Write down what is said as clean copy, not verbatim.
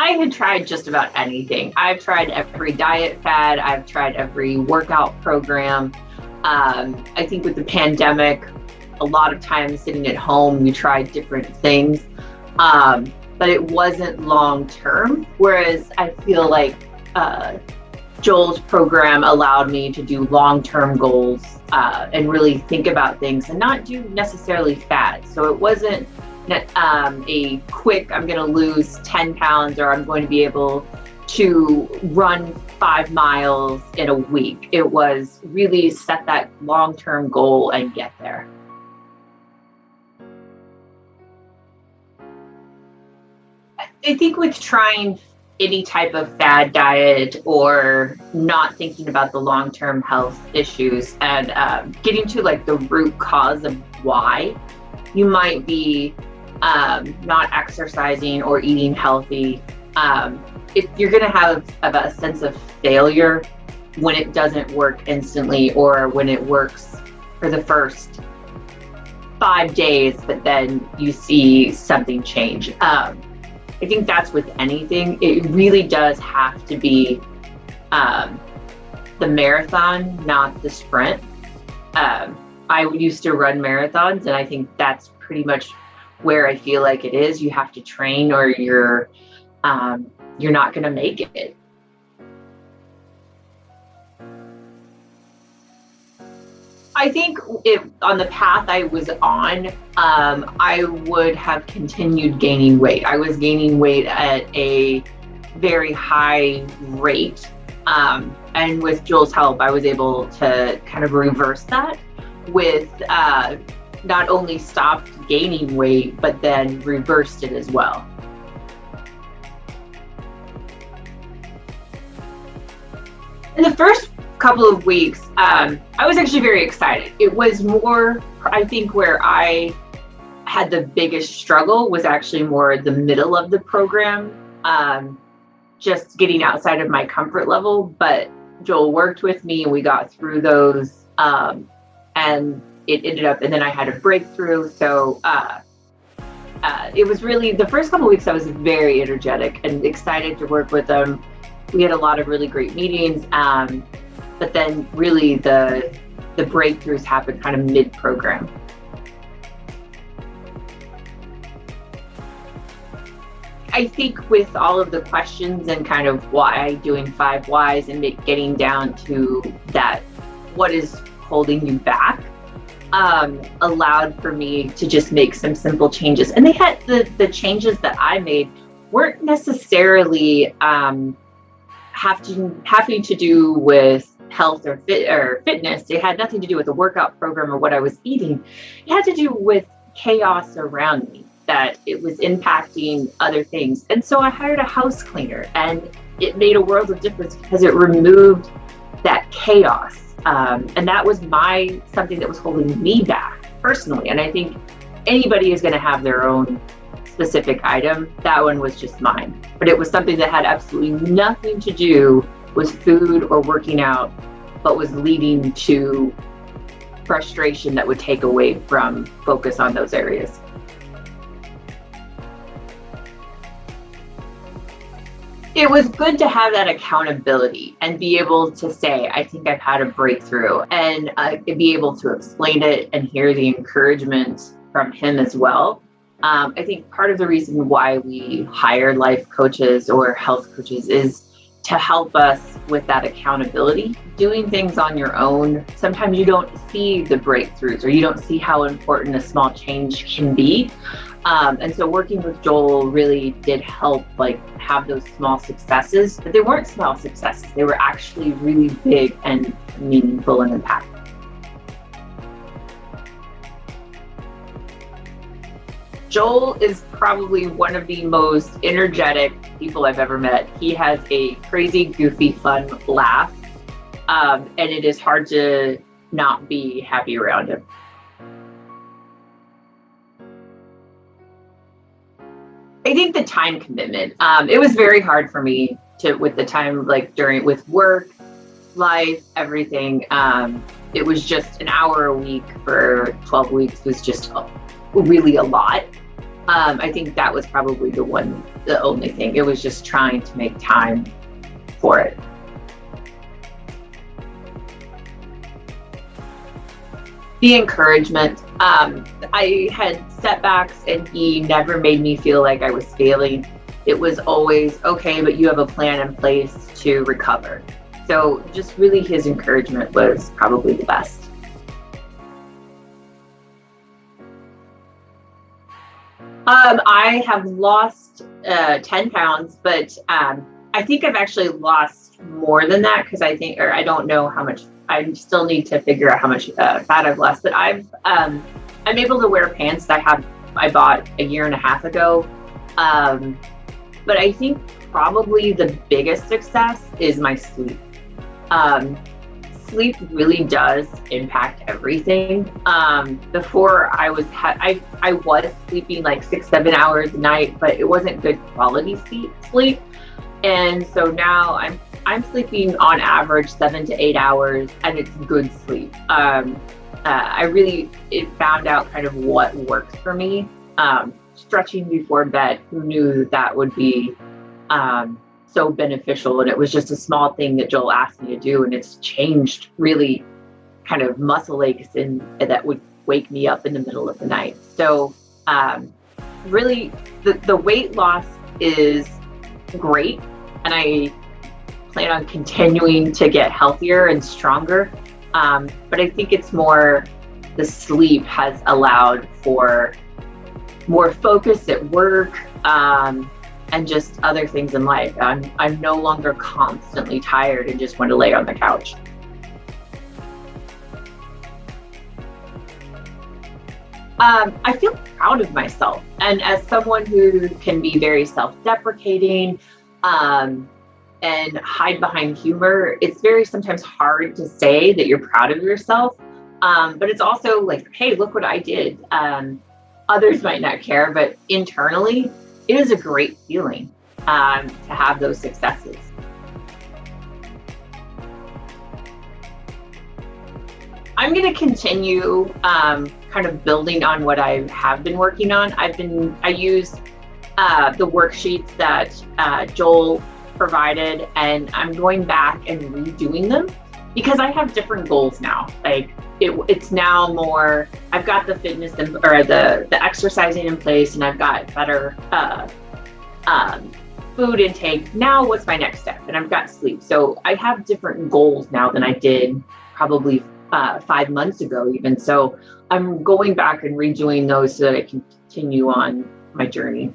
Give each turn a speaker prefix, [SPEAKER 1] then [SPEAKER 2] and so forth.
[SPEAKER 1] I had tried just about anything. I've tried every diet fad. I've tried every workout program. I think with the pandemic, a lot of times sitting at home, you tried different things, but it wasn't long term. Whereas I feel like Joel's program allowed me to do long term goals and really think about things and not do necessarily fads. So it wasn't a quick, I'm going to lose 10 pounds or I'm going to be able to run 5 miles in a week. It was really set that long-term goal and get there. I think with trying any type of fad diet or not thinking about the long-term health issues and getting to like the root cause of why you might be not exercising or eating healthy, if you're going to have a sense of failure when it doesn't work instantly or when it works for the first 5 days, but then you see something change. I think that's with anything. It really does have to be the marathon, not the sprint. I used to run marathons, and I think that's pretty much where I feel like it is. You have to train or you're not going to make it. I think on the path I was on, I would have continued gaining weight. I was gaining weight at a very high rate. And with Joel's help, I was able to kind of reverse that with not only stopped gaining weight, but then reversed it as well. In the first couple of weeks, I was actually very excited. It was more, I think, where I had the biggest struggle was actually more the middle of the program, just getting outside of my comfort level. But Joel worked with me and we got through those, and it ended up, and then I had a breakthrough. So it was really, the first couple of weeks I was very energetic and excited to work with them. We had a lot of really great meetings, but then really the breakthroughs happened kind of mid-program. I think with all of the questions and kind of why doing 5 whys and getting down to that, what is holding you back, allowed for me to just make some simple changes. And they had the changes that I made weren't necessarily having to do with health or fitness. It had nothing to do with the workout program or what I was eating. It had to do with chaos around me, that it was impacting other things. And so I hired a house cleaner, and it made a world of difference because it removed that chaos. And that was something that was holding me back personally. And I think anybody is going to have their own specific item. That one was just mine, but it was something that had absolutely nothing to do with food or working out, but was leading to frustration that would take away from focus on those areas. It was good to have that accountability and be able to say, I think I've had a breakthrough, and be able to explain it and hear the encouragement from him as well. I think part of the reason why we hire life coaches or health coaches is to help us with that accountability. Doing things on your own, sometimes you don't see the breakthroughs or you don't see how important a small change can be. And so working with Joel really did help have those small successes, but they weren't small successes. They were actually really big and meaningful and impactful. Joel is probably one of the most energetic people I've ever met. He has a crazy, goofy, fun laugh, and it is hard to not be happy around him. I think the time commitment, it was very hard for me with the time, with work, life, everything. It was just an hour a week for 12 weeks was just really a lot. I think that was probably the only thing. It was just trying to make time for it. The encouragement. I had setbacks and he never made me feel like I was failing. It was always, okay, but you have a plan in place to recover. So just really his encouragement was probably the best. I have lost 10 pounds, but I think I've actually lost more than that because I don't know how much. I still need to figure out how much fat I've lost. But I'm able to wear pants that I bought a year and a half ago. But I think probably the biggest success is my sleep. Sleep really does impact everything. Before I was sleeping like 6-7 hours a night, but it wasn't good quality sleep. And so now I'm sleeping on average 7 to 8 hours, and it's good sleep. It found out kind of what works for me. Stretching before bed, who knew that would be so beneficial? And it was just a small thing that Joel asked me to do, and it's changed really kind of muscle aches and that would wake me up in the middle of the night. So really the weight loss is great, and I plan on continuing to get healthier and stronger. But I think it's more the sleep has allowed for more focus at work, and just other things in life. I'm no longer constantly tired and just want to lay on the couch. I feel proud of myself, and as someone who can be very self-deprecating and hide behind humor, it's very sometimes hard to say that you're proud of yourself. But it's also like, hey, look what I did. Others might not care, but internally, it is a great feeling to have those successes. I'm going to continue kind of building on what I have been working on. I use the worksheets that Joel provided, and I'm going back and redoing them because I have different goals now. Like it's now more, I've got the fitness or the exercising in place, and I've got better food intake. Now what's my next step? And I've got sleep. So I have different goals now than I did probably 5 months ago even. So I'm going back and redoing those so that I can continue on my journey.